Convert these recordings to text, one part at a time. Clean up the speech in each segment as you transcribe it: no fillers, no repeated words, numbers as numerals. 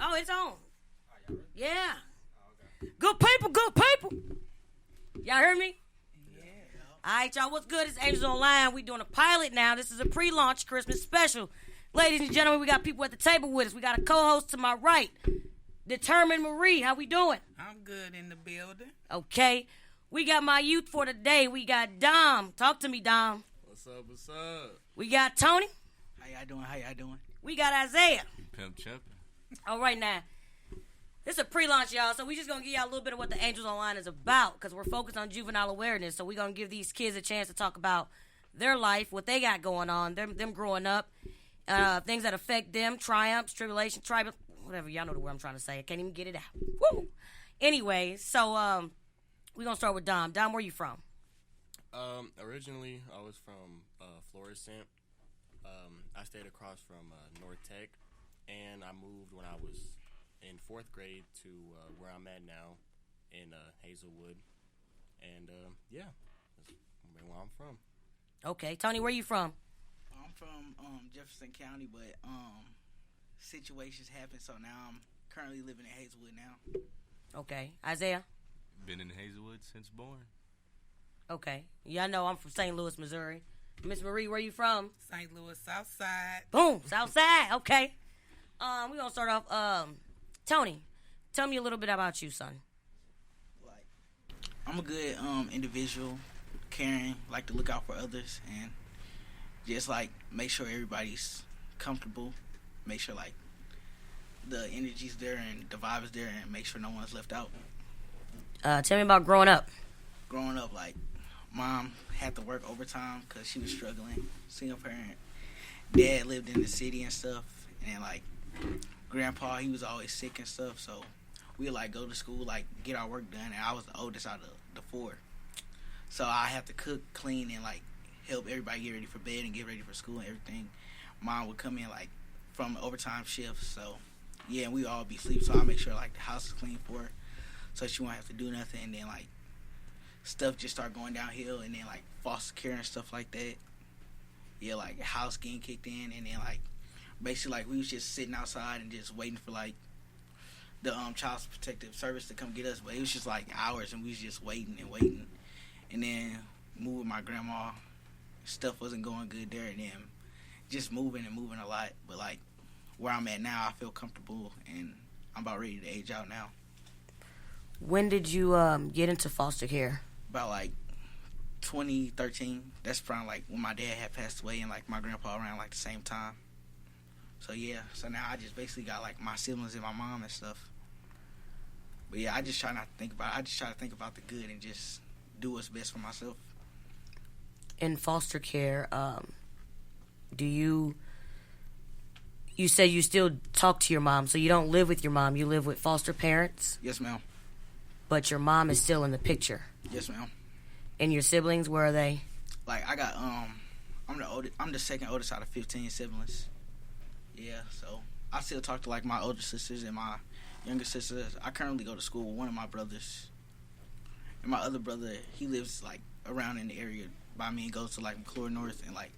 Oh, it's on. Yeah. Good people, good people. Y'all heard me? Yeah. All right, y'all. What's good? It's Angels Online. We doing a pilot now. This is a pre-launch Christmas special. Ladies and gentlemen, we got people at the table with us. We got a co-host to my right, Determined Marie. How we doing? I'm good in the building. Okay. We got my youth for the day. We got Dom. Talk to me, Dom. What's up? What's up? We got Tony. How y'all doing? How y'all doing? We got Isaiah. Pimp Chimpin'. All right, now. This is a pre-launch, y'all, so we just going to give y'all a little bit of what the Angels Online is about because we're focused on juvenile awareness, so we're going to give these kids a chance to talk about their life, what they got going on, them growing up, things that affect them, triumphs, tribulations, tribal, whatever. Y'all know the word I'm trying to say. I can't even get it out. Woo! Anyway, so we're going to start with Dom. Dom, where you from? Originally, I was from Florissant. I stayed across from North Tech, and I moved when I was in 4th grade to where I'm at now in Hazelwood. And, yeah, that's where I'm from. Okay. Tony, where you from? I'm from Jefferson County, but situations happen, so now I'm currently living in Hazelwood now. Okay. Isaiah? Been in Hazelwood since born. Okay. Y'all know I'm from St. Louis, Missouri. Miss Marie, where you from? St. Louis, South Side. Boom, South Side. Okay. We're going to start off. Tony, tell me a little bit about you, son. Like, I'm a good individual, caring, like to look out for others, and just like make sure everybody's comfortable, make sure like the energy's there and the vibe is there, and make sure no one's left out. Tell me about growing up. Growing up, like, mom had to work overtime because she was struggling, single parent. Dad lived in the city and stuff, and like grandpa, he was always sick and stuff, so we would like go to school, like get our work done, and I was the oldest out of the 4. So I have to cook, clean, and like help everybody get ready for bed and get ready for school and everything. Mom would come in like from overtime shifts, so yeah, and we all be asleep, so I make sure like the house is clean for her so she won't have to do nothing, and then like stuff just start going downhill, and then like foster care and stuff like that. Yeah, like house getting kicked in, and then like basically like we was just sitting outside and just waiting for like the child protective service to come get us, but it was just like hours, and we was just waiting and waiting, and then moved with my grandma. Stuff wasn't going good there, and then just moving a lot. But like where I'm at now, I feel comfortable, and I'm about ready to age out now. When did you get into foster care? About like 2013. That's probably like when my dad had passed away, and like my grandpa around like the same time. So yeah, so now I just basically got like my siblings and my mom and stuff. But yeah, I just try not to think about it. I just try to think about the good and just do what's best for myself. In foster care, do you said you still talk to your mom, so you don't live with your mom, you live with foster parents? Yes, ma'am. But your mom is still in the picture? Yes, ma'am. And your siblings, where are they? Like I got I'm the second oldest out of 15 siblings. Yeah, so I still talk to like my older sisters and my younger sisters. I currently go to school with one of my brothers. And my other brother, he lives like around in the area by me and goes to like McClure North, and like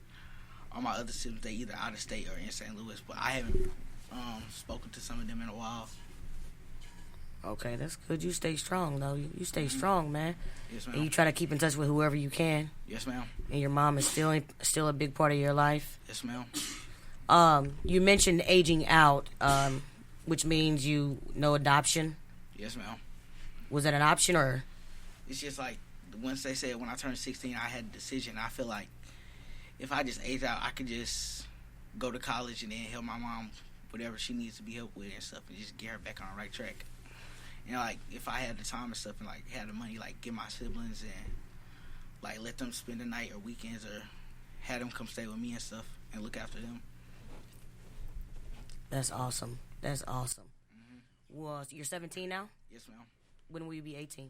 all my other siblings, they either out of state or in St. Louis, but I haven't spoken to some of them in a while. Okay, that's good. You stay strong, though. You stay strong, man. Yes, ma'am. And you try to keep in touch with whoever you can. Yes, ma'am. And your mom is still a big part of your life. Yes, ma'am. You mentioned aging out, which means no adoption. Yes, ma'am. Was that an option, or? It's just like once they said when I turned 16, I had a decision. I feel like if I just age out, I could just go to college and then help my mom whatever she needs to be helped with and stuff, and just get her back on the right track. And like if I had the time and stuff and like had the money, like get my siblings and like let them spend the night or weekends, or had them come stay with me and stuff and look after them. That's awesome. That's awesome. Mm-hmm. Well, you're 17 now? Yes, ma'am. When will you be 18?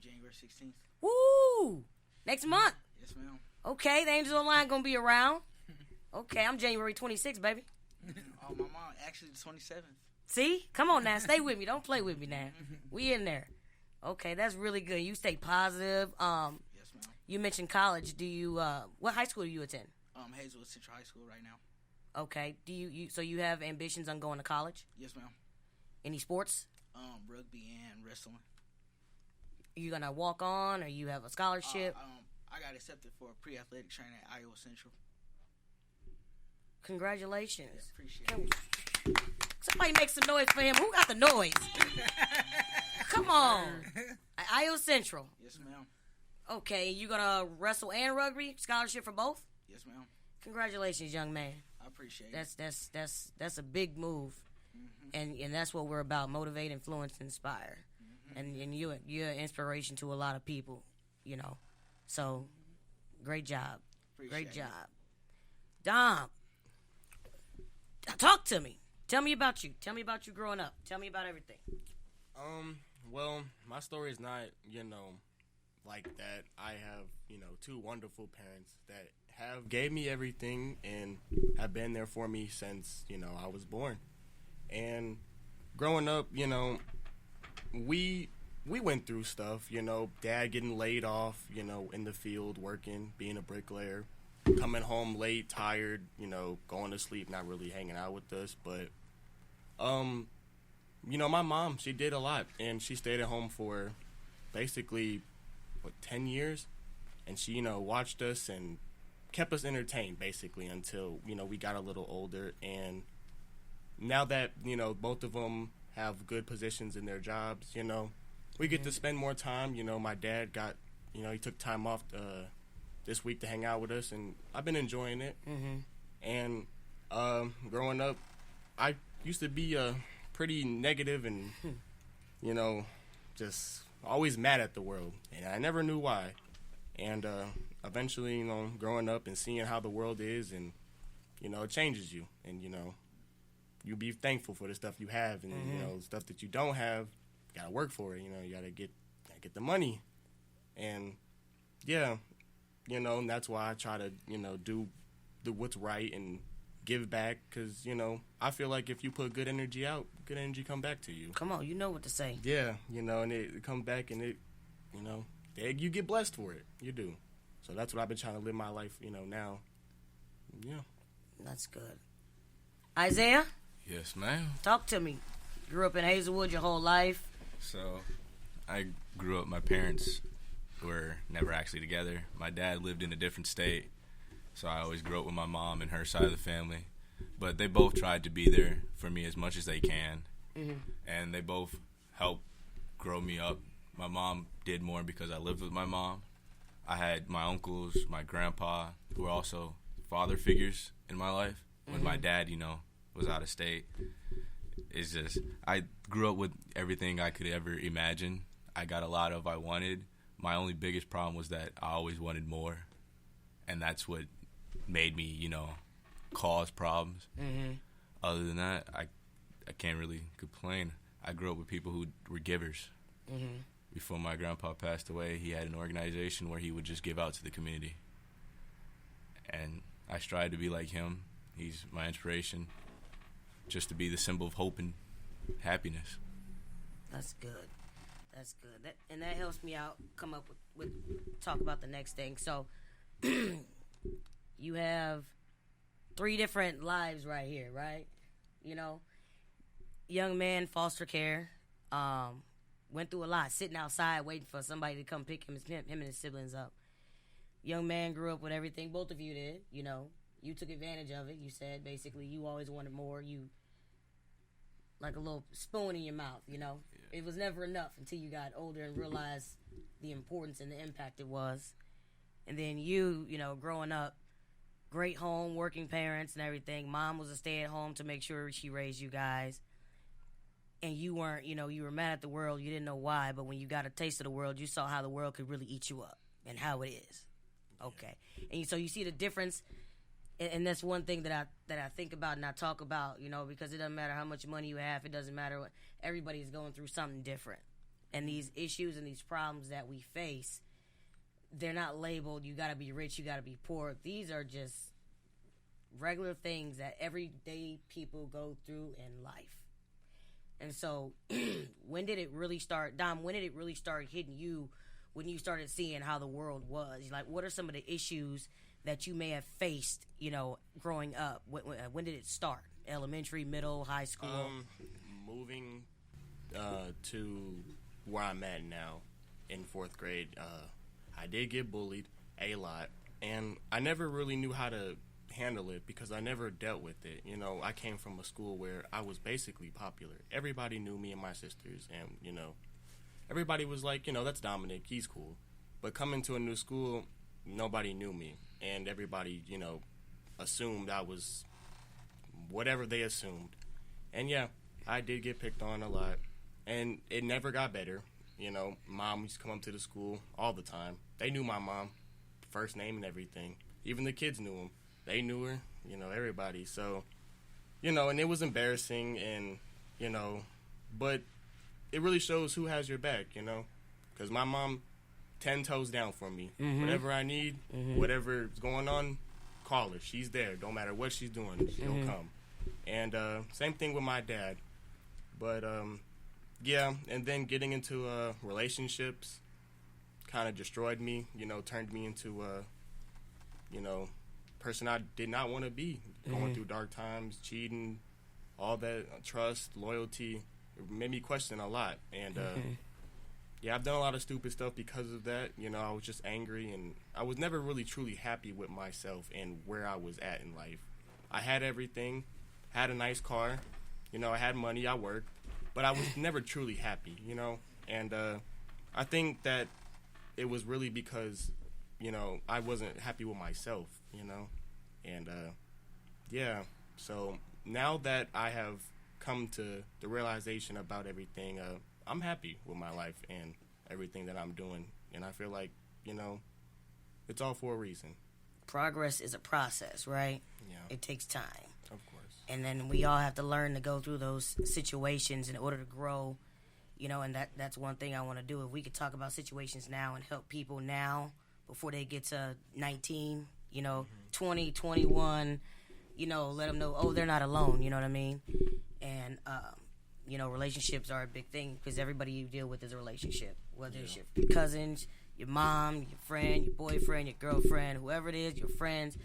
January 16th. Woo! Next month. Yes, ma'am. Okay, the Angels Online gonna be around. Okay, I'm January 26th, baby. Oh, my mom actually the 27th. See? Come on now, stay with me. Don't play with me now. We in there. Okay, that's really good. You stay positive. Yes, ma'am. You mentioned college. Do you what high school do you attend? Hazelwood Central High School right now. Okay. Do you so you have ambitions on going to college? Yes, ma'am. Any sports? Rugby and wrestling. You gonna walk on, or you have a scholarship? I got accepted for pre-athletic training at Iowa Central. Congratulations. Yeah, appreciate Can it. somebody make some noise for him. Who got the noise? Come on. Iowa Central. Yes, ma'am. Okay, you gonna wrestle and rugby? Scholarship for both? Yes, ma'am. Congratulations, young man. I appreciate it. That's a big move, and that's what we're about: motivate, influence, inspire. And you're an inspiration to a lot of people, you know. So, great job, great job, Dom. Talk to me. Tell me about you. Tell me about you growing up. Tell me about everything. Well, my story is not, like that. I have, two wonderful parents that have gave me everything and have been there for me since, I was born. And growing up, we went through stuff, dad getting laid off, in the field working, being a bricklayer, coming home late, tired, going to sleep, not really hanging out with us. But, my mom, she did a lot, and she stayed at home for basically, 10 years? And she, watched us and kept us entertained, basically, until, we got a little older. And now that, both of them have good positions in their jobs, we get to spend more time. My dad got, he took time off this week to hang out with us, and I've been enjoying it. And growing up, I used to be pretty negative and, just always mad at the world, and I never knew why. And eventually, growing up and seeing how the world is, and, it changes you. And, you be thankful for the stuff you have, and, stuff that you don't have, you gotta work for it. You gotta get the money. And, yeah, and that's why I try to, do what's right and give back, because, I feel like if you put good energy out, good energy come back to you. Come on, you know what to say. Yeah, and it come back, and it, you get blessed for it. You do. So that's what I've been trying to live my life, now. Yeah. That's good. Isaiah? Yes, ma'am. Talk to me. Grew up in Hazelwood your whole life. So, I grew up, my parents were never actually together. My dad lived in a different state, so I always grew up with my mom and her side of the family. But they both tried to be there for me as much as they can, and they both helped grow me up. My mom did more because I lived with my mom. I had my uncles, my grandpa, who were also father figures in my life. When my dad, was out of state, it's just, I grew up with everything I could ever imagine. I got a lot of I wanted. My only biggest problem was that I always wanted more, and that's what made me, cause problems. Other than that, I can't really complain. I grew up with people who were givers. Before my grandpa passed away, he had an organization where he would just give out to the community. And I strive to be like him. He's my inspiration, just to be the symbol of hope and happiness. That's good. That's good. And that helps me out come up with talk about the next thing. So you have 3 different lives right here, right? Young man, foster care, went through a lot, sitting outside waiting for somebody to come pick him and his siblings up. Young man grew up with everything. Both of you did, You took advantage of it. You said, basically, you always wanted more. You, like a little spoon in your mouth, Yeah. It was never enough until you got older and realized the importance and the impact it was. And then you, growing up, great home, working parents and everything. Mom was a stay-at-home to make sure she raised you guys. And you weren't, you were mad at the world. You didn't know why. But when you got a taste of the world, you saw how the world could really eat you up and how it is. Okay. And so you see the difference. And that's one thing that I think about and I talk about, because it doesn't matter how much money you have. It doesn't matter what. Everybody's going through something different. And these issues and these problems that we face, they're not labeled, you got to be rich, you got to be poor. These are just regular things that everyday people go through in life. And so when did it really start, Dom, when did it really start hitting you when you started seeing how the world was? Like, what are some of the issues that you may have faced, growing up? When did it start? Elementary, middle, high school? moving to where I'm at now in fourth grade, I did get bullied a lot, and I never really knew how to handle it because I never dealt with it. You know, I came from a school where I was basically popular. Everybody knew me and my sisters, and, you know, everybody was like, you know, that's Dominic, he's cool. But coming to a new school, nobody knew me, and everybody, you know, assumed I was whatever they assumed. And yeah, I did get picked on a lot, and it never got better. You know, mom used to come up to the school all the time. They knew my mom, first name and everything. Even the kids knew him. They knew her, you know, everybody. So, you know, and it was embarrassing, and, you know, but it really shows who has your back, you know, because my mom 10 toes down for me. Whatever I need, whatever's going on, call her. She's there. Don't matter what she's doing, she'll come. And same thing with my dad. But, yeah, and then getting into relationships kind of destroyed me, you know, turned me into a, you know, person I did not want to be. Going through dark times, cheating, all that, trust, loyalty. It made me question a lot. And, yeah, I've done a lot of stupid stuff because of that. You know, I was just angry, and I was never really truly happy with myself and where I was at in life. I had everything, had a nice car, you know, I had money, I worked, but I was never truly happy, you know. And I think that it was really because, you know, I wasn't happy with myself, you know. And, yeah, so now that I have come to the realization about everything, I'm happy with my life and everything that I'm doing. And I feel like, you know, it's all for a reason. Progress is a process, right? Yeah. It takes time. Of course. And then we all have to learn to go through those situations in order to grow, you know, and that's one thing I want to do. If we could talk about situations now and help people now before they get to 19, you know, 20, 21, you know, let them know, oh, they're not alone, you know what I mean? And, you know, relationships are a big thing because everybody you deal with is a relationship, whether it's your cousins, your mom, your friend, your boyfriend, your girlfriend, whoever it is, your friends.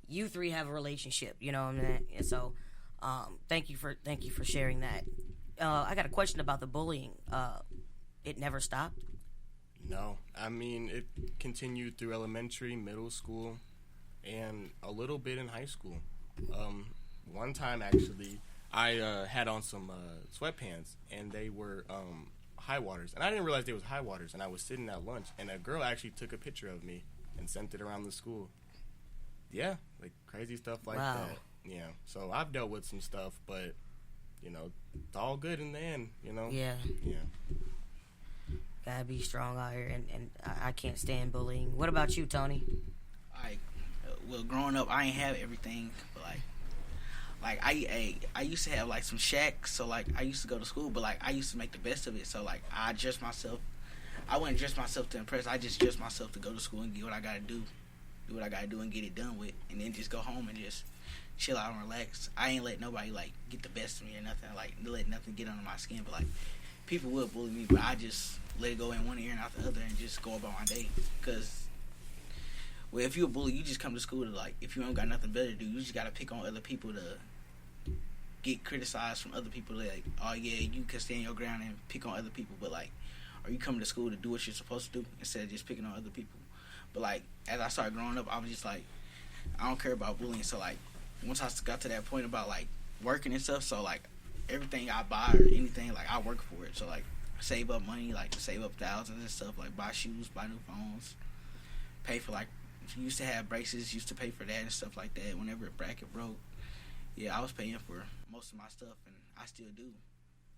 You three have a relationship, you know what I mean? And so, thank you for sharing that. I got a question about the bullying. It never stopped? No. I mean, it continued through elementary, middle school, and a little bit in high school. One time, actually, I had on some sweatpants, and they were high waters. And I didn't realize they was high waters, and I was sitting at lunch, and a girl actually took a picture of me and sent it around the school. Yeah, like crazy stuff like that. Yeah, so I've dealt with some stuff, but, you know, it's all good in the end, you know? Yeah. Yeah. Gotta be strong out here, and I can't stand bullying. What about you, Tony? Well, growing up, I ain't have everything, but like I used to have like some shacks, so like I used to go to school, but like I used to make the best of it. So like I dress myself. I wouldn't dress myself to impress. I just dress myself to go to school and get what I gotta do what I gotta do and get it done with, and then just go home and just chill out and relax. I ain't let nobody like get the best of me or nothing. Like let nothing get under my skin. But like people will bully me, but I just let it go in one ear and out the other and just go about my day. Cause well, if you're a bully, you just come to school to like, if you don't got nothing better to do, you just gotta pick on other people to get criticized from other people. Like, oh yeah, you can stand your ground and pick on other people, but like, are you coming to school to do what you're supposed to do instead of just picking on other people? But like, as I started growing up, I was just like, I don't care about bullying. So like, once I got to that point about like working and stuff, so like everything I buy or anything, like I work for it. So like, save up money, like save up thousands and stuff, like buy shoes, buy new phones, pay for like. Used to have braces, used to pay for that and stuff like that. Whenever a bracket broke, yeah, I was paying for most of my stuff, and I still do,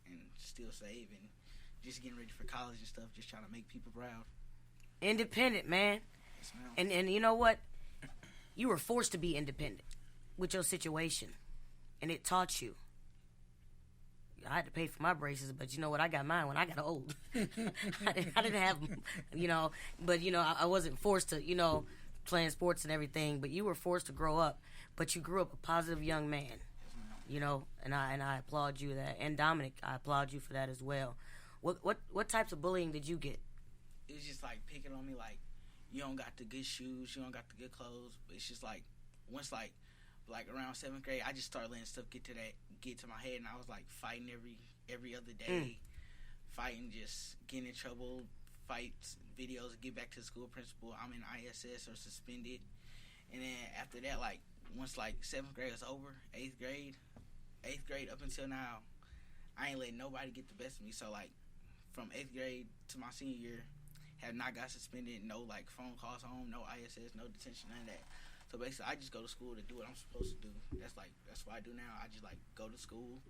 and still save, and just getting ready for college and stuff, just trying to make people proud. Independent, man. Yes, ma'am. And you know what? You were forced to be independent with your situation, and it taught you. I had to pay for my braces, but you know what? I got mine when I got old. I didn't have, you know, but, you know, I wasn't forced to, you know, playing sports and everything, but you were forced to grow up. But you grew up a positive young man, you know, and I applaud you for that. And Dominic, I applaud you for that as well. What types of bullying did you get? It was just like picking on me, like, you don't got the good shoes, you don't got the good clothes. But it's just like, once like Like around 7th grade, I just started letting stuff get to my head, and I was like fighting every other day, fighting, just getting in trouble, fights, videos, get back to the school principal. I'm in ISS or suspended, and then after that, like once like 7th grade was over, 8th grade up until now, I ain't letting nobody get the best of me. So like from 8th grade to my senior year, have not got suspended, no like phone calls home, no ISS, no detention, none of that. So basically, I just go to school to do what I'm supposed to do. That's what I do now. I just like go to school,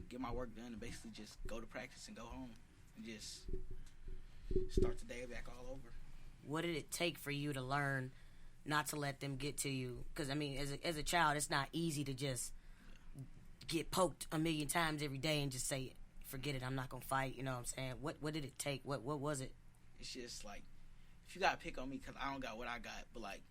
get my work done, and basically just go to practice and go home, and just start the day back all over. What did it take for you to learn not to let them get to you? Because I mean, as a child, it's not easy to just get poked a million times every day and just say, "Forget it, I'm not gonna fight." You know what I'm saying? What did it take? What was it? It's just like, if you gotta pick on me, because I don't got what I got, but like,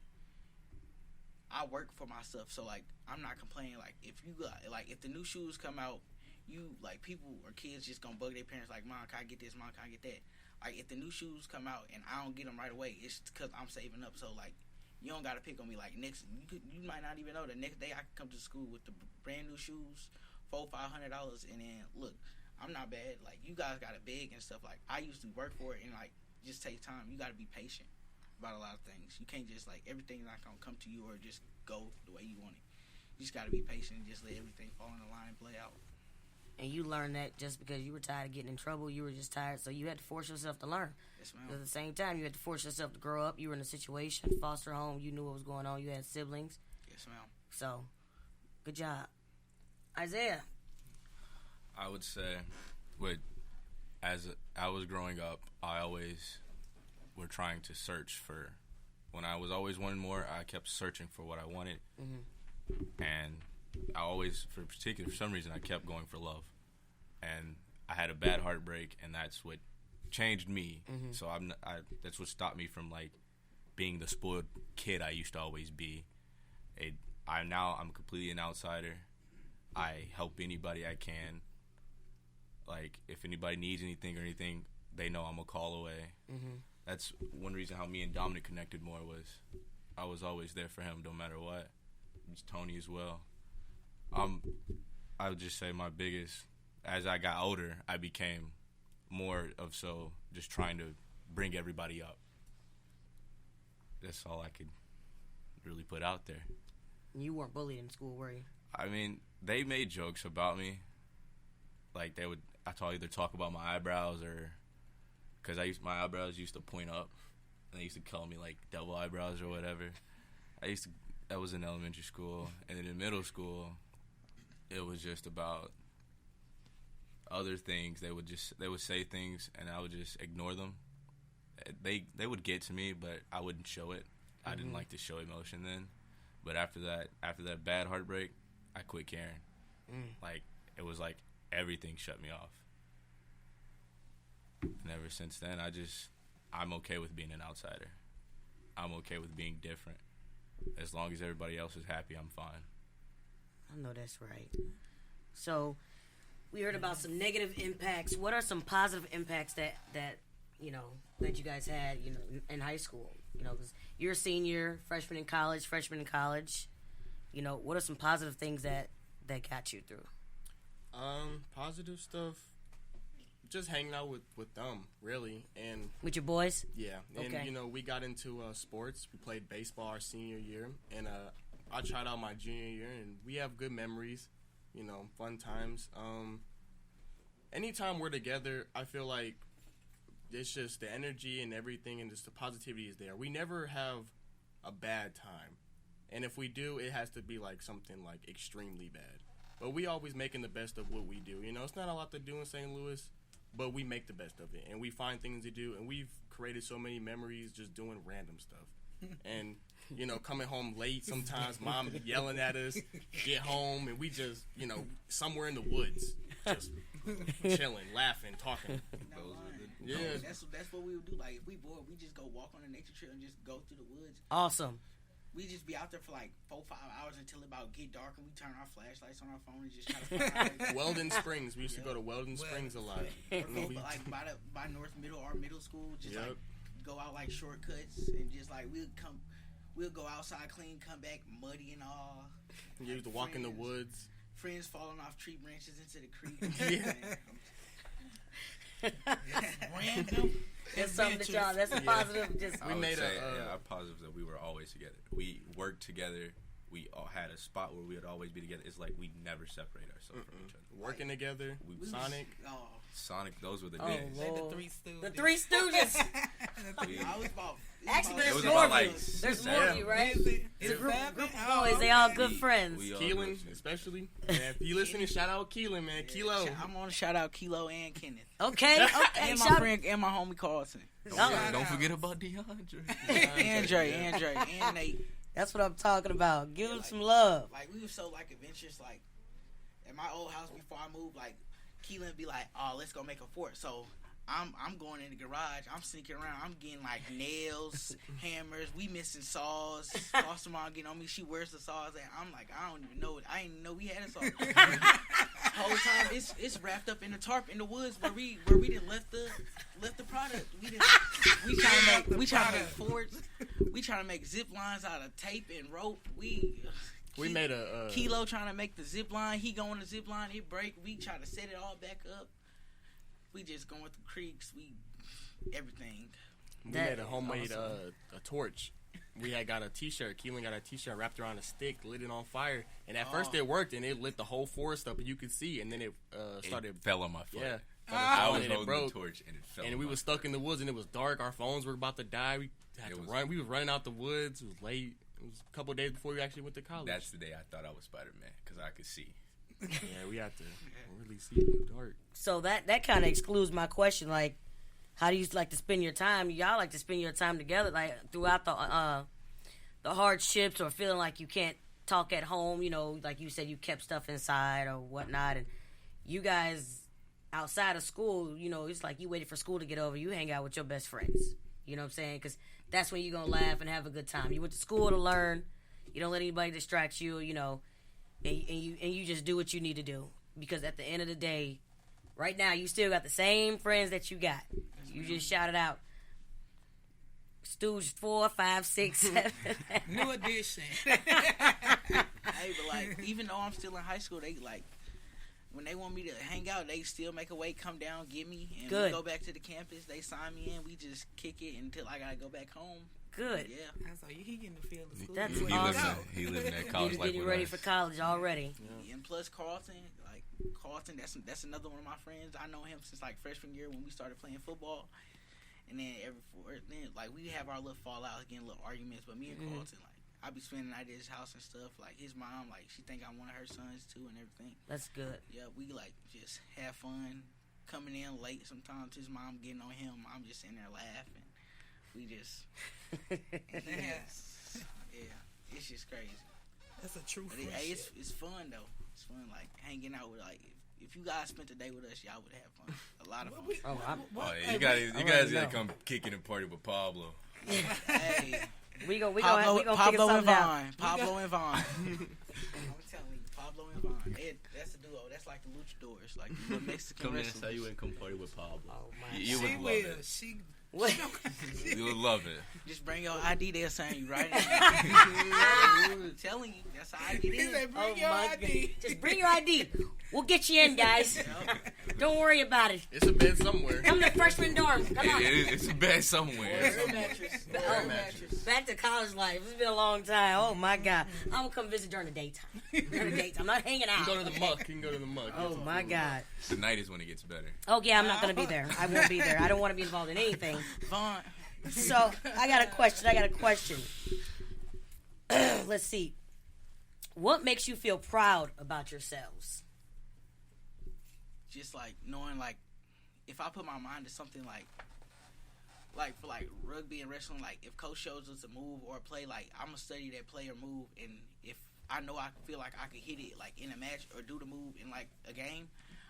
I work for my stuff, so like I'm not complaining. Like if the new shoes come out, you like people or kids just gonna bug their parents like, "Mom, can I get this? Mom, can I get that?" Like if the new shoes come out and I don't get them right away, it's because I'm saving up. So like you don't gotta pick on me. Like you might not even know the next day I can come to school with the brand new shoes, $400-$500, and then look, I'm not bad. Like you guys got it big and stuff. Like I used to work for it and like just take time. You gotta be patient about a lot of things. You can't just like everything's not gonna come to you or just go the way you want it. You just gotta be patient and just let everything fall in the line and play out. And you learned that just because you were tired of getting in trouble, you were just tired, so you had to force yourself to learn. Yes, ma'am. At the same time, you had to force yourself to grow up. You were in a situation, foster home, you knew what was going on, you had siblings. Yes, ma'am. So, good job. Isaiah. I would say, as I was growing up, I always were trying to search for. When I was always wanting more, I kept searching for what I wanted, and I always, for some reason, I kept going for love, and I had a bad heartbreak, and that's what changed me. So that's what stopped me from like being the spoiled kid I used to always be. I'm completely an outsider. I help anybody I can. Like if anybody needs anything, they know I'm a call away. That's one reason how me and Dominic connected more, was I was always there for him no matter what. It's Tony as well. I would just say my biggest, as I got older, I became more of just trying to bring everybody up. That's all I could really put out there. You weren't bullied in school, were you? I mean, they made jokes about me. Like I either talk about my eyebrows or, because my eyebrows used to point up, and they used to call me like devil eyebrows or whatever. That was in elementary school, and then in middle school, it was just about other things. They would say things, and I would just ignore them. They would get to me, but I wouldn't show it. I didn't like to show emotion then. But after that bad heartbreak, I quit caring. Like it was like everything shut me off. And ever since then, I'm okay with being an outsider. I'm okay with being different. As long as everybody else is happy, I'm fine. I know that's right. So, we heard about some negative impacts. What are some positive impacts that you guys had, in high school? 'Cause you're a senior, freshman in college. What are some positive things that got you through? Positive stuff. Just hanging out with them, really, and with your boys. Yeah, and okay. We got into sports. We played baseball our senior year, and I tried out my junior year, and we have good memories, fun times. Anytime we're together, I feel like it's just the energy and everything, and just the positivity is there. We never have a bad time, and if we do, it has to be like something like extremely bad. But we always making the best of what we do. It's not a lot to do in St. Louis. But we make the best of it, and we find things to do, and we've created so many memories just doing random stuff. And, coming home late sometimes, mom yelling at us, get home, and we just, somewhere in the woods, just chilling, laughing, talking. Yeah. That's what we would do. Like, if we bored, we just go walk on a nature trail and just go through the woods. Awesome. We just be out there for like 4-5 hours until it about get dark, and we turn our flashlights on our phone and just try to find Weldon Springs. We used to go to Weldon Springs a lot. But like by North Middle, our middle school, just like go out like shortcuts and just like we we'll go outside clean, come back muddy and all. You used to walk in the woods. Friends falling off tree branches into the creek. Random. That's something that y'all. That's a positive. Just I would made say, a, I'm positive that we were always together. We worked together. We all had a spot where we would always be together. It's like we never separate ourselves from each other. working together. Sonic. Sonic, those were the Oh, days. They Lord. the Three Stooges. The Three Stooges. I was about. Actually, It there's was more about of like you. There's more of you, right? Is it? It's a It's group seven? of Oh, boys. They all okay. good friends. We all Keelan, good. especially. Man, if you listening, shout out Keelan, man. Kilo. I'm on to shout out Kilo and Kenneth. Okay, okay. And my Shout friend and my homie Carlton. Don't forget about DeAndre. Andre, and Nate. That's what I'm talking about. Give them some love. Like, we were so, like, adventurous. Like, at my old house before I moved, like, Keelan be like, oh, let's go make a fort. So, I'm going in the garage. I'm sneaking around. I'm getting, like, nails, hammers. We missing saws. Foster mom getting on me. She wears the saws. And I'm like, I don't even know it. I didn't know we had a saw. Whole time, it's wrapped up in the tarp in the woods where we done left the product. We trying to make forts. We trying to make zip lines out of tape and rope. We made a Kilo trying to make the zip line. He go on the zip line. It break. We try to set it all back up. We just going through creeks. Everything. We That made a is homemade awesome. a torch. We had got a T-shirt. Keelan got a T-shirt wrapped around a stick, lit it on fire, and at first it worked, and it lit the whole forest up, and you could see. And then it started. It fell on my foot. Yeah. I was and it holding broke. the torch and it fell. And on we my were stuck in the woods, and it was dark. Our phones were about to die. We had to run. We was running out the woods. It was late. It was a couple of days before we actually went to college. That's the day I thought I was Spider-Man because I could see. Yeah, we had to really see in the dark. So that kind of excludes my question. Like, how do you like to spend your time? Y'all like to spend your time together, like throughout the hardships, or feeling like you can't talk at home. You know, like you said, you kept stuff inside or whatnot, and you guys outside of school, you know, it's like you waited for school to get over. You hang out with your best friends. You know what I'm saying? Because that's when you're gonna laugh and have a good time. You went to school to learn. You don't let anybody distract you. You know, and you just do what you need to do. Because at the end of the day, right now, you still got the same friends that you got. You just shouted out Stooge 4, 5, 6, 7. New edition. Hey, but like, even though I'm still in high school, they like when they want me to hang out, they still make a way, come down, get me, and Good. we go back to the campus. They sign me in. We just kick it until I gotta go back home. Good. Yeah. So he getting the feel of school. That's You He ain't awesome. go. He lived in that You college just life getting with ready us. for college already. And plus Carlton, that's another one of my friends. I know him since like freshman year when we started playing football. And then like we have our little fallouts, getting little arguments. But me and Carlton, like I be spending the night at his house and stuff. Like his mom, like she think I'm one of her sons too, and everything. That's good. Yeah, we like just have fun. Coming in late sometimes, his mom getting on him. I'm just sitting there laughing. We just yeah, it's just crazy. That's a true But friendship. it's fun though. It's fun like hanging out with like if you guys spent the day with us, y'all would have fun. A lot of fun. Oh, I'm, Oh, yeah, you guys already gotta know. come kicking and party with Pablo. Hey, we gonna Pablo figure and something out. Vaughn. Pablo and Vaughn. I'm telling you, Pablo and Vaughn. That's the duo. That's like the luchadors, like the little Mexican wrestlers. and come party with Pablo. Oh my. You She would love will. it. She. What? You would love it. Just bring your ID. They'll sign you right in. I'm telling you, that's how I get He in. said, "Bring Oh your my ID." God. Just bring your ID. We'll get you in, guys. Don't worry about it. It's a bed somewhere. Come to freshman dorm. Come on. It's a bed somewhere. Air mattress. Oh, back to college life. It's been a long time. Oh my God. I'm gonna come visit during the daytime. During the daytime. I'm not hanging You out. can go to the muck. You can go to the muck. Oh my God. The night is when it gets better. Oh yeah, I'm not gonna be there. I won't be there. I don't want to be involved in anything. Vaughn. So I got a question. Let's see. What makes you feel proud about yourselves? Just like knowing, like, if I put my mind to something, like for like rugby and wrestling, like if coach shows us a move or a play, like I'm gonna study that play or move, and if I know I feel like I could hit it like in a match or do the move in like a game,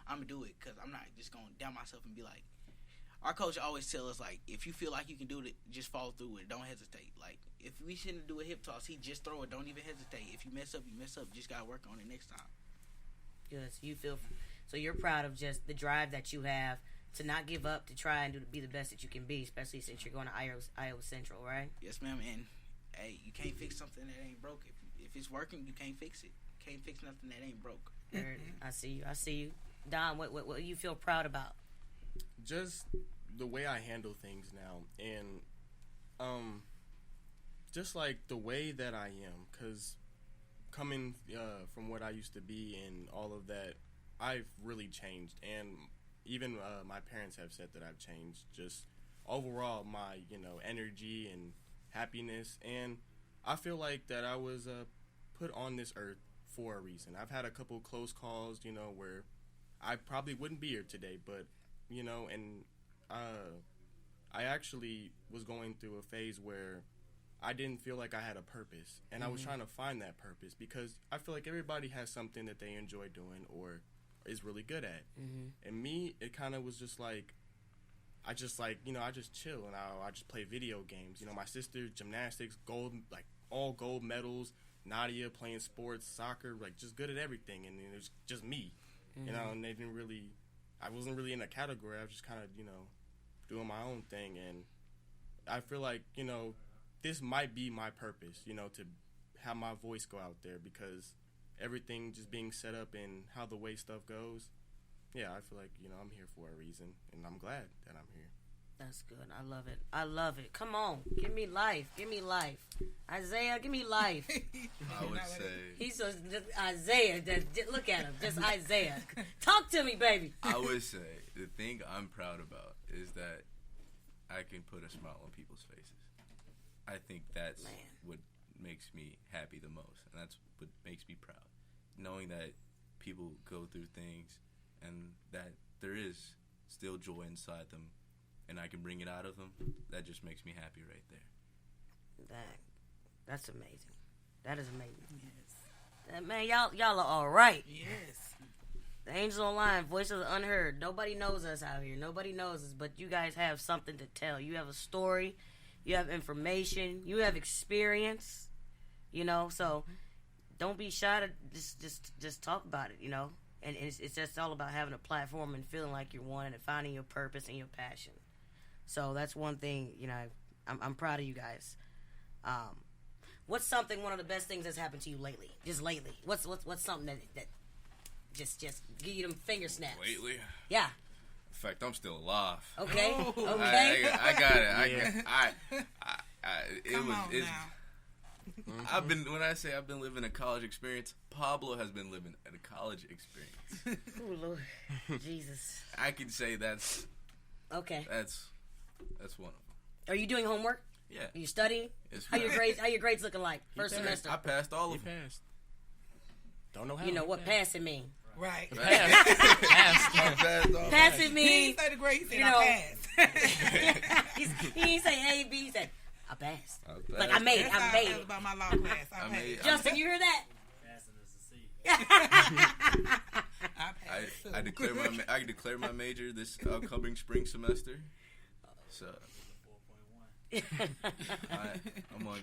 I'm gonna do it because I'm not just gonna doubt myself and be like. Our coach always tell us, like, if you feel like you can do it, just follow through with it. Don't hesitate. Like, if we shouldn't do a hip toss, he just throw it. Don't even hesitate. If you mess up, you mess up. Just got to work on it next time. Good. So you're proud of just the drive that you have to not give up, to try and be the best that you can be, especially since you're going to Iowa Central, right? Yes, ma'am. And, hey, you can't fix something that ain't broke. If it's working, you can't fix it. Can't fix nothing that ain't broke. I see you. I see you. Don, what do you feel proud about? Just the way I handle things now, and just like the way that I am, because coming from what I used to be and all of that, I've really changed, and even my parents have said that I've changed. Just overall, my energy and happiness, and I feel like that I was put on this earth for a reason. I've had a couple close calls, where I probably wouldn't be here today, but and I actually was going through a phase where I didn't feel like I had a purpose, and I was trying to find that purpose, because I feel like everybody has something that they enjoy doing or is really good at. And me, it kind of was just like, I just chill, and I just play video games. My sister, gymnastics, all gold medals. Nadia playing sports, soccer, just good at everything, and it was just me, and they didn't really, I wasn't really in a category. I was just kind of, doing my own thing, and I feel like, this might be my purpose, to have my voice go out there, because everything just being set up and how the way stuff goes, yeah, I feel like, I'm here for a reason, and I'm glad that I'm here. That's good. I love it. I love it. Come on. Give me life. Give me life. Isaiah, give me life. I would say He's just Isaiah. Look at him. Just Isaiah. Talk to me, baby. I would say the thing I'm proud about is that I can put a smile on people's faces. I think that's what makes me happy the most, and that's what makes me proud. Knowing that people go through things and that there is still joy inside them, and I can bring it out of them, that just makes me happy right there. That's amazing. That is amazing. Yes. Man, y'all are all right. Yes. The Angels Online, voice of the unheard. Nobody knows us out here. Nobody knows us, but you guys have something to tell. You have a story. You have information. You have experience. So don't be shy to just talk about it. And it's just all about having a platform and feeling like you're one and finding your purpose and your passion. So that's one thing, I'm proud of you guys. What's one of the best things that's happened to you lately? Just lately. What's something that just give you them finger snaps? Lately? Yeah. In fact, I'm still alive. Okay. Oh. Okay. I got it. Come on now. When I say I've been living a college experience, Pablo has been living a college experience. Oh, Lord. Jesus. I can say that's okay. That's one of them. Are you doing homework? Yeah. Are you studying? It's How your grades looking like? First semester. I passed all of them. Passed. Don't know how. You know what passing mean? Right. Passing He means, didn't say the grade. He said know, I passed. he didn't say A, B. He said, I passed. I Like, I made it. That's I how I made feel it. about my law class. I passed. Justin, you hear that? I passed. I declare my major this upcoming spring semester. So I'm on.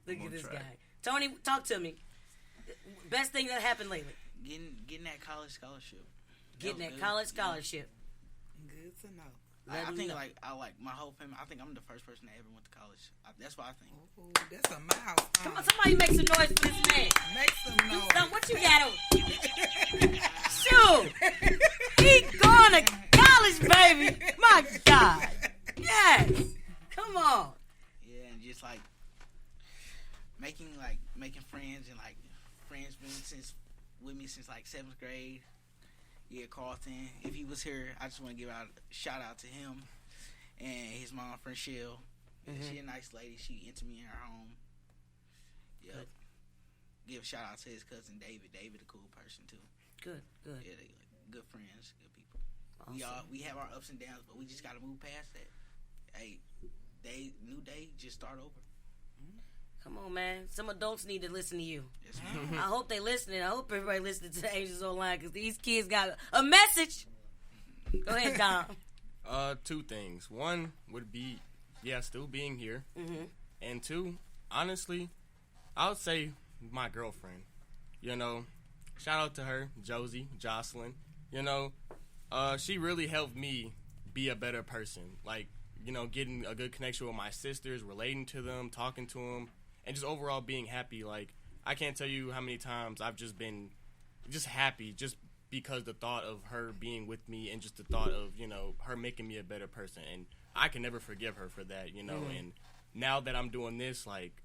Look I'm at on this track. guy. Tony, talk to me. Best thing that happened lately. Getting that college scholarship. Getting was that good. college scholarship. Good to know. Let I me think know. I like my whole family. I think I'm the first person that ever went to college. That's what I think. Ooh, that's a mouse. Come on, somebody make some noise for this man. Make some noise. So what you got on? Shoot! He going to college, baby. My God. Yes. Come on. Yeah, and just like making friends and friends been with me since 7th grade. Yeah, Carlton. If he was here, I just want to give out a shout out to him and his mom, Frenchelle. Yeah, she a nice lady. She entered me in her home. Yep. Good. Give a shout out to his cousin David. David, a cool person too. Good. Yeah, they good friends, good people. Awesome. We have our ups and downs, but we just got to move past that. Hey, new day, just start over. Come on, man. Some adults need to listen to you. Yes, ma'am. I hope they listening. I hope everybody listening to the Angels Online because these kids got a message. Go ahead, Dom. Two things. One would be, still being here. Mm-hmm. And two, honestly, I would say my girlfriend. Shout out to her, Jocelyn. She really helped me be a better person. getting a good connection with my sisters, relating to them, talking to them, and just overall being happy. Like, I can't tell you how many times I've just been just happy just because the thought of her being with me and just the thought of, her making me a better person. And I can never forgive her for that, And now that I'm doing this, like,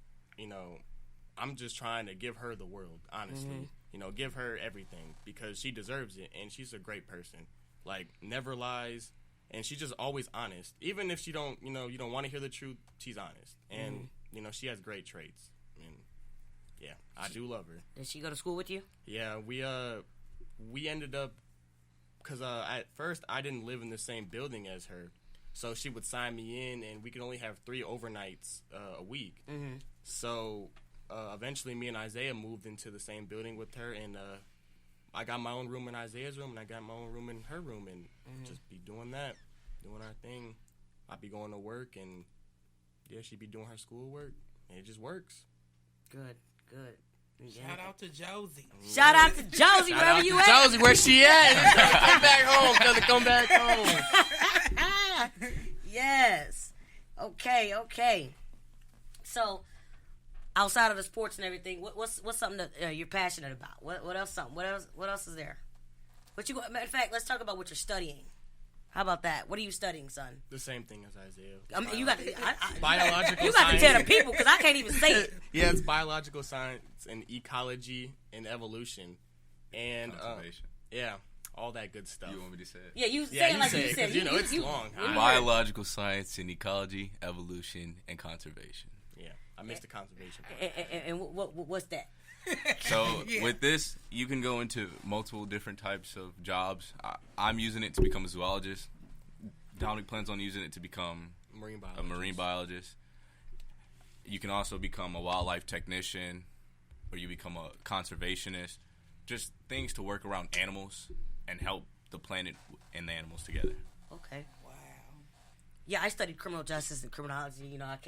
I'm just trying to give her the world, honestly. Give her everything because she deserves it, and she's a great person. Like, never lies, and she's just always honest. Even if she don't, you don't want to hear the truth, she's honest. And, she has great traits. And, yeah, I do love her. Did she go to school with you? Yeah, we ended up, because at first I didn't live in the same building as her, so she would sign me in, and we could only have 3 overnights a week. So eventually me and Isaiah moved into the same building with her, and I got my own room in Isaiah's room, and I got my own room in her room, and just be doing that, doing our thing. I'd be going to work, and yeah, she'd be doing her schoolwork, and it just works. Good. Yeah. Shout out to Josie. Shout out to Josie, wherever you at. Josie, where she at? Come back home. Doesn't come back home. Yes. Okay. So, outside of the sports and everything, what's something that you're passionate about? What else? What else is there? Matter of fact, let's talk about what you're studying. How about that? What are you studying, son? The same thing as Isaiah. I mean, you got biological you got science. to tell the people because I can't even say it. Yeah, it's biological science and ecology and evolution and Conservation. all that good stuff. You want me to say it? Yeah, you say Yeah, it you like say you it, said. 'cause, it's long. Biological science and ecology, evolution, and conservation. Yeah, I missed the conservation part. And what's that? So with this, you can go into multiple different types of jobs. I'm using it to become a zoologist. Dominic plans on using it to become a marine biologist. You can also become a wildlife technician, or you become a conservationist. Just things to work around animals and help the planet and the animals together. Okay. Wow. Yeah, I studied criminal justice and criminology. I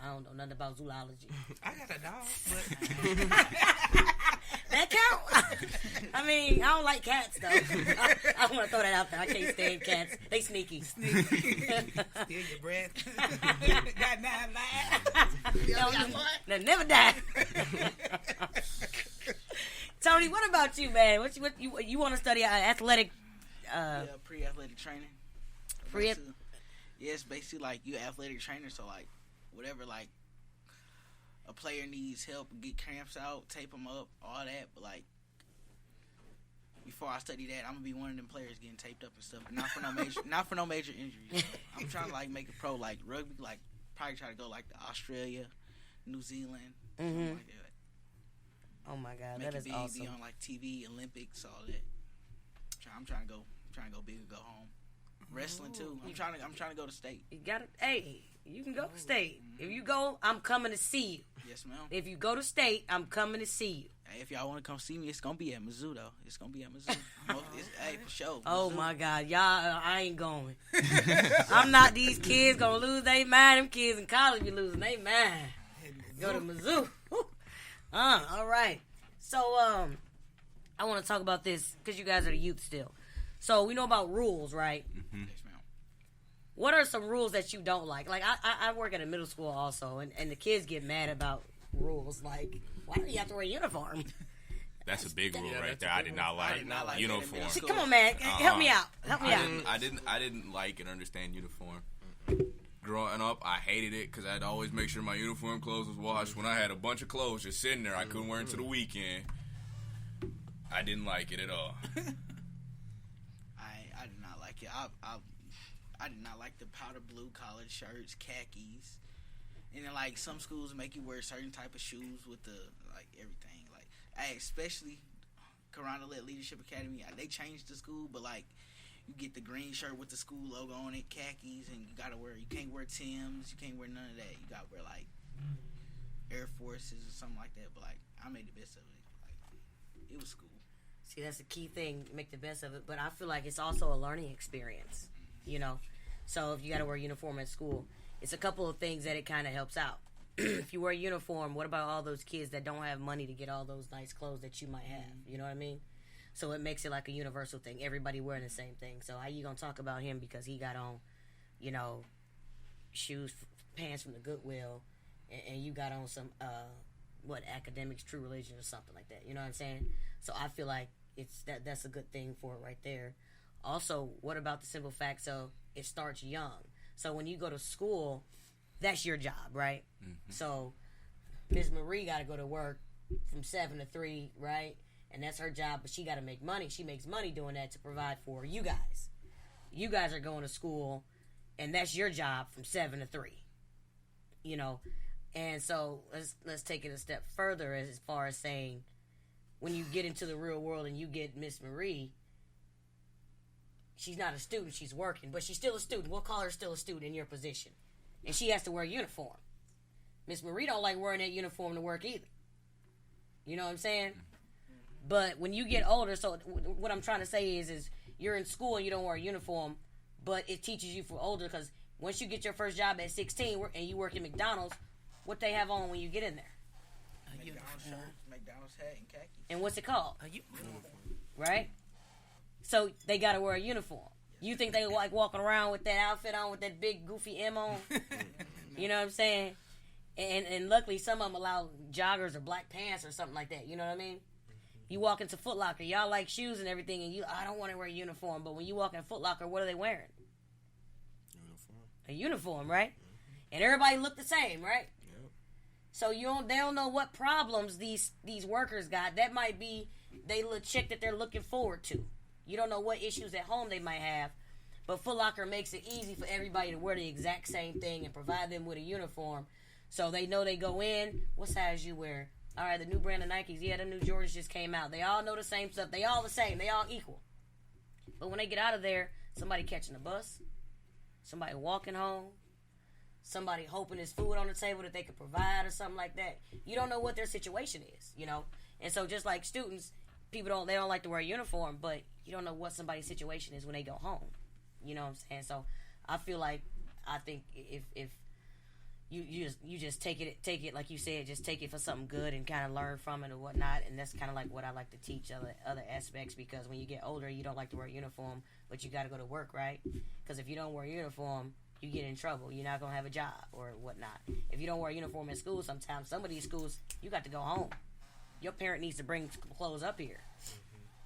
don't know nothing about zoology. I got a dog, but That count? I mean, I don't like cats, though. I want to throw that out there. I can't stand cats. They sneaky. steal your breath. Got 9 lives. They'll never die. Tony, what about you, man? What you want to study athletic? Pre-athletic training. It's basically like you athletic trainer, so like whatever like a player needs help, get cramps out, tape them up, all that. But like before I study that, I'm gonna be one of them players getting taped up and stuff. But not for no major injuries. I'm trying to like make it pro like rugby, like probably try to go like to Australia, New Zealand, something like that. Oh my God, Make that it is big, awesome. be on like TV, Olympics, all that. I'm trying to go big and go home. Wrestling too. I'm trying to go to state. You got it. Hey, you can go to state. If you go, I'm coming to see you. Yes, ma'am. If you go to state, I'm coming to see you. Hey, if y'all want to come see me, it's gonna be at Mizzou though. It's gonna be at Mizzou. Hey, for sure. Oh Mizzou. my God, y'all! I ain't going. I'm not. These kids gonna lose their mind. Them kids in college be losing their mind. Go to Mizzou. All right. So I want to talk about this because you guys are the youth still. So we know about rules, right? Yes, ma'am. What are some rules that you don't like? Like I work at a middle school also, and the kids get mad about rules. Like, why do you have to wear a uniform? That's a big rule Yeah, right that's there. a I big did one. not I like did not like uniform. it in Come on, man. Help me out. Help me out. I didn't like and understand uniform. Growing up, I hated it because I'd always make sure my uniform clothes was washed. When I had a bunch of clothes just sitting there, I couldn't wear into the weekend. I didn't like it at all. I did not like it. I did not like the powder blue collared shirts, khakis, and then like some schools make you wear certain type of shoes with the like everything. Like, especially Corona Lit Leadership Academy, they changed the school, but like you get the green shirt with the school logo on it, khakis, and you can't wear Timbs, you can't wear none of that. You gotta wear like Air Forces or something like that. But like I made the best of it. Like it was cool. See, that's the key thing. Make the best of it. But I feel like it's also a learning experience. So if you got to wear a uniform at school, it's a couple of things that it kind of helps out. If you wear a uniform, what about all those kids that don't have money to get all those nice clothes that you might have? You know what I mean? So it makes it like a universal thing. Everybody wearing the same thing. So how you gonna talk about him because he got on, shoes, pants from the Goodwill, and you got on some academics, True Religion or something like that. You know what I'm saying? So I feel like that's a good thing for it right there. Also, what about the simple fact? So it starts young. So when you go to school, that's your job, right? Mm-hmm. So Miss Marie got to go to work from 7 to 3, right? And that's her job, but she got to make money. She makes money doing that to provide for you guys. You guys are going to school, and that's your job from 7 to 3. You know, and so let's take it a step further as far as saying, when you get into the real world and you get Miss Marie, she's not a student, she's working, but she's still a student. We'll call her still a student in your position. And she has to wear a uniform. Miss Marie don't like wearing that uniform to work either. You know what I'm saying? But when you get older, so what I'm trying to say is you're in school and you don't wear a uniform, but it teaches you for older, because once you get your first job at 16 and you work at McDonald's, what they have on when you get in there? McDonald's shirt, McDonald's hat, and khakis. And what's it called? A uniform. Right? So they got to wear a uniform. You think they like walking around with that outfit on, with that big goofy M on? You know what I'm saying? And luckily some of them allow joggers or black pants or something like that. You know what I mean? You walk into Foot Locker, y'all like shoes and everything, and I don't want to wear a uniform. But when you walk in Foot Locker, what are they wearing? A uniform, right? And everybody look the same, right? Yep. So they don't know what problems these workers got. That might be they little chick that they're looking forward to. You don't know what issues at home they might have, but Foot Locker makes it easy for everybody to wear the exact same thing and provide them with a uniform, so they know they go in. What size you wear? All right, the new brand of Nikes. Yeah, the new Jordans just came out. They all know the same stuff. They all the same. They all equal. But when they get out of there, somebody catching a bus, somebody walking home, somebody hoping there's food on the table that they could provide or something like that. You don't know what their situation is, you know? And so just like students, they don't like to wear a uniform, but you don't know what somebody's situation is when they go home. You know what I'm saying? So I think if you just take it like you said, just take it for something good and kind of learn from it or whatnot. And that's kind of like what I like to teach other aspects, because when you get older, you don't like to wear a uniform, but you got to go to work, right? Because if you don't wear a uniform, you get in trouble. You're not going to have a job or whatnot. If you don't wear a uniform in school, sometimes some of these schools, you got to go home. Your parent needs to bring clothes up here.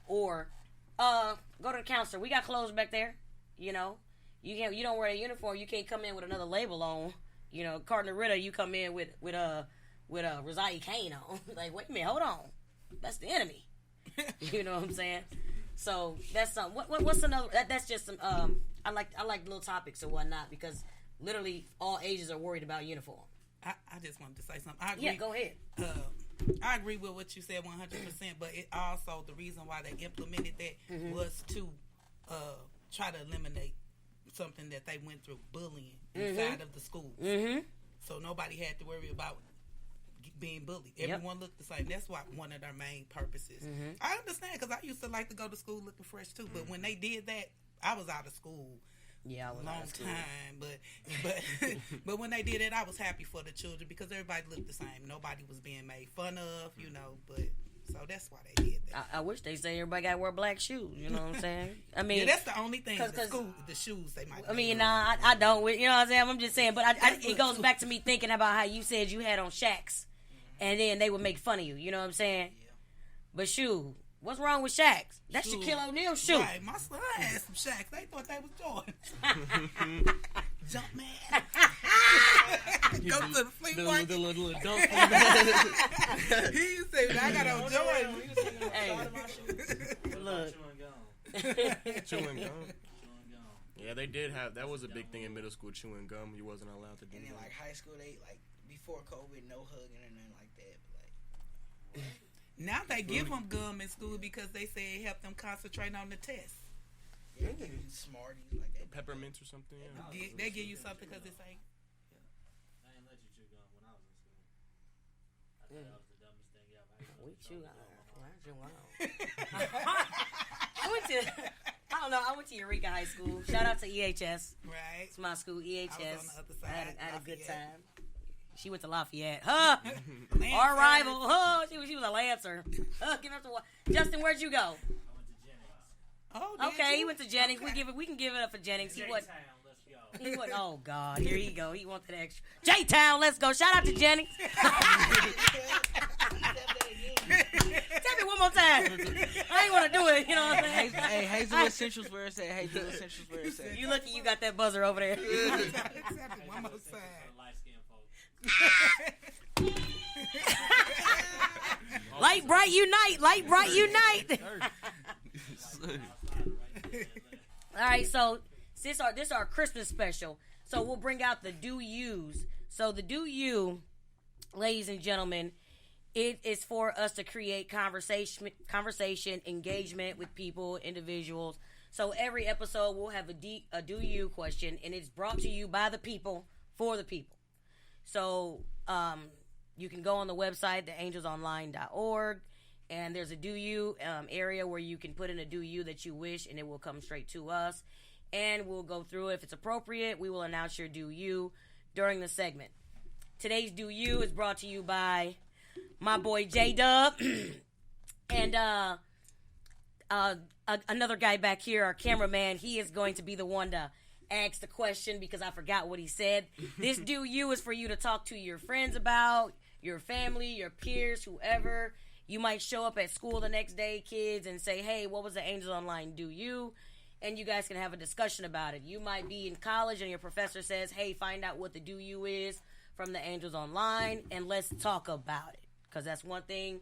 Or go to the counselor. We got clothes back there. You know, you don't wear a uniform, you can't come in with another label on. You know, Cardinal Ritter, you come in with a Razai Kane on. Like, wait a minute, hold on, that's the enemy. You know what I'm saying? So that's something. What's another? That's just some. I like little topics or whatnot, because literally all ages are worried about uniform. I just wanted to say something. I agree. Yeah, go ahead. I agree with what you said 100%, but it also, the reason why they implemented that was to try to eliminate something that they went through, bullying inside of the schools. So nobody had to worry about being bullied. Everyone looked the same. That's why one of their main purposes. I understand, because I used to like to go to school looking fresh too, but when they did that, I was out of school. Yeah, I was long time, but when they did it, I was happy for the children, because everybody looked the same. Nobody was being made fun of, you know. But so that's why they did that. I wish they say everybody got to wear black shoes. You know what I'm saying? I mean, yeah, that's the only thing. The shoes they might. I mean, nah, I don't. You know what I'm saying? I'm just saying, but it goes back to me thinking about how you said you had on Shaqs, and then they would make fun of you. You know what I'm saying? Yeah. But shoe. What's wrong with Shaqs? That's Shaquille O'Neal's shoe. Right, my son had some Shaqs. They thought they was Jordan. Jump man. Go to the flea market. The little adult. He said, I got on Jordan. Hey, look. Chewing gum. Yeah, they did have. That was a big thing in middle school. Chewing gum. You wasn't allowed to do. And in that. like high school, they like before COVID, no hugging or nothing like that. But like. Now they give them gum in school because they say it helped them concentrate on the test. Yeah, they give you Smarties like that. Peppermints or something. Yeah. They give you something because it's like. I ain't let you chew gum when I was in school. I thought that was the dumbest thing ever. We chew I went to Eureka High School. Shout out to EHS. Right. It's my school, EHS. I was on the other side. I had a good time. She went to Lafayette. Huh? Lancer. Our rival. Huh? She was a Lancer. Huh? Give it up to Justin, where'd you go? I went to Jennings. Oh, Okay, he went to Jennings. Okay. We can give it up for Jennings. He was. go. He went, oh, God, here he go. He wanted extra. J-Town, let's go. Shout out to Jenny. Tell me one more time. I ain't want to do it, you know what I'm saying? Hey, Hazelwood Central's where it's at. Hazelwood Central's where it's at. You lucky you got that buzzer over there. Accept it one more For time. light skinned folks. Light bright unite. Light bright unite. All right, so this is our Christmas special. So we'll bring out the do yous. So the do you, ladies and gentlemen, it is for us to create conversation, engagement with people, individuals. So every episode we'll have a do you question, and it's brought to you by the people for the people. So you can go on the website, theangelsonline.org, and there's a do you area where you can put in a do you that you wish, and it will come straight to us. And we'll go through it. If it's appropriate, we will announce your do you during the segment. Today's do you is brought to you by my boy J-Dub and another guy back here, our cameraman. He is going to be the one to ask the question because I forgot what he said. This do you is for you to talk to your friends about, your family, your peers, whoever. You might show up at school the next day, kids, and say, hey, what was the Angels Online do you? And you guys can have a discussion about it. You might be in college and your professor says, hey, find out what the do you is from the Angels Online, and let's talk about it. Because that's one thing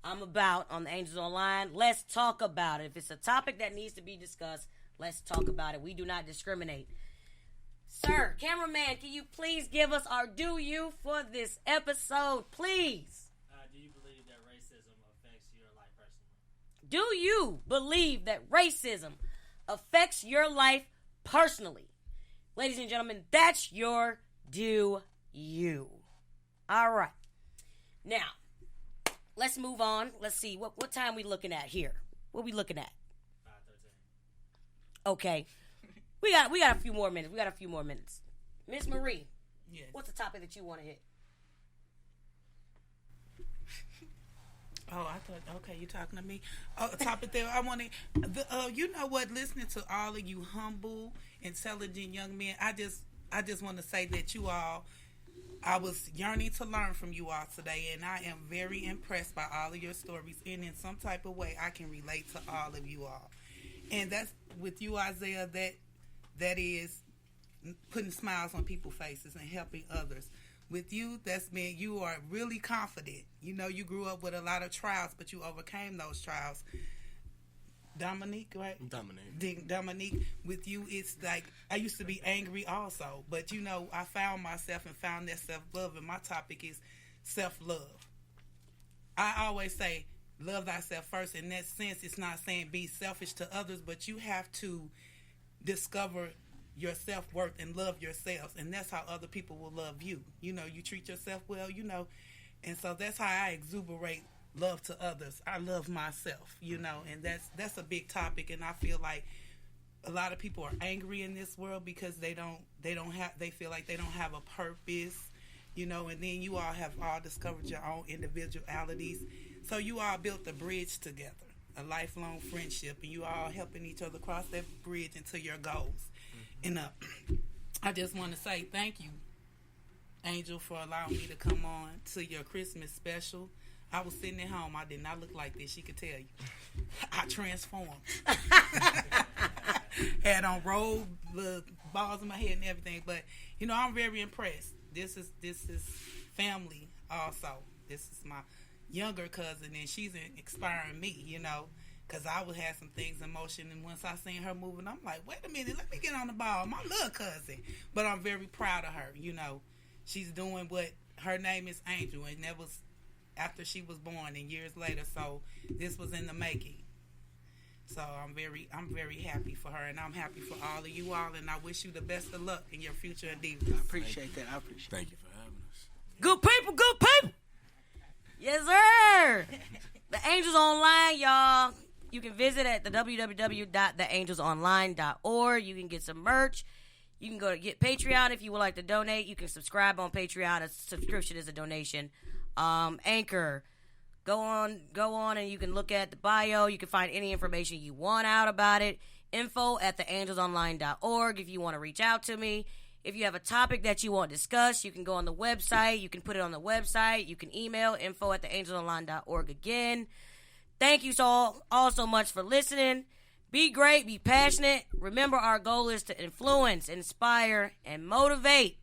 I'm about on the Angels Online. Let's talk about it. If it's a topic that needs to be discussed, let's talk about it. We do not discriminate. Sir, cameraman, can you please give us our do you for this episode, please? Do you believe that racism affects your life personally? Do you believe that racism affects your life personally? Ladies and gentlemen, that's your do you. All right. Now, let's move on. Let's see. What time we looking at here? What we looking at? 5:13. Okay. We got a few more minutes. Miss Marie, Yes. what's the topic that you want to hit? Oh, I thought, okay, you talking to me. Oh, topic there. I want to, you know what? Listening to all of you humble, intelligent young men, I just want to say that you all, I was yearning to learn from you all today, and I am very impressed by all of your stories. And in some type of way, I can relate to all of you all. And that's with you, Isaiah. That is putting smiles on people's faces and helping others. With you, that's mean you are really confident. You know, you grew up with a lot of trials, but you overcame those trials. Dominique, right? Dominique, with you, it's like, I used to be angry also, but you know, I found myself and found that self-love, and my topic is self-love. I always say, love thyself first. In that sense, it's not saying be selfish to others, but you have to discover your self-worth and love yourselves, and that's how other people will love you. You know, you treat yourself well, you know, and so that's how I exuberate love to others. I love myself, you know, and that's a big topic, and I feel like a lot of people are angry in this world because they feel like they don't have a purpose, you know, and then you all have all discovered your own individualities, so you all built a bridge together, a lifelong friendship, and you all helping each other cross that bridge into your goals. And I just want to say thank you, Angel, for allowing me to come on to your Christmas special. I was sitting at home. I did not look like this. She could tell you. I transformed. Had on robe, the balls in my head and everything. But, you know, I'm very impressed. This is family also. This is my younger cousin, and she's inspiring me, you know. Because I would have some things in motion, and once I seen her moving, I'm like, wait a minute, let me get on the ball. My little cousin. But I'm very proud of her, you know. She's doing what, her name is Angel, and that was after she was born and years later, so this was in the making. So I'm very happy for her, and I'm happy for all of you all, and I wish you the best of luck in your future endeavors. I appreciate that. Thank you for having us. Good people. Yes, sir. The Angels Online, y'all. You can visit at the www.theangelsonline.org. You can get some merch. You can go to get Patreon if you would like to donate. You can subscribe on Patreon. A subscription is a donation. Anchor. Go on, and you can look at the bio. You can find any information you want out about it. info@theangelsonline.org if you want to reach out to me. If you have a topic that you want to discuss, you can go on the website. You can put it on the website. You can email info@theangelsonline.org again. Thank you all so much for listening. Be great. Be passionate. Remember, our goal is to influence, inspire, and motivate.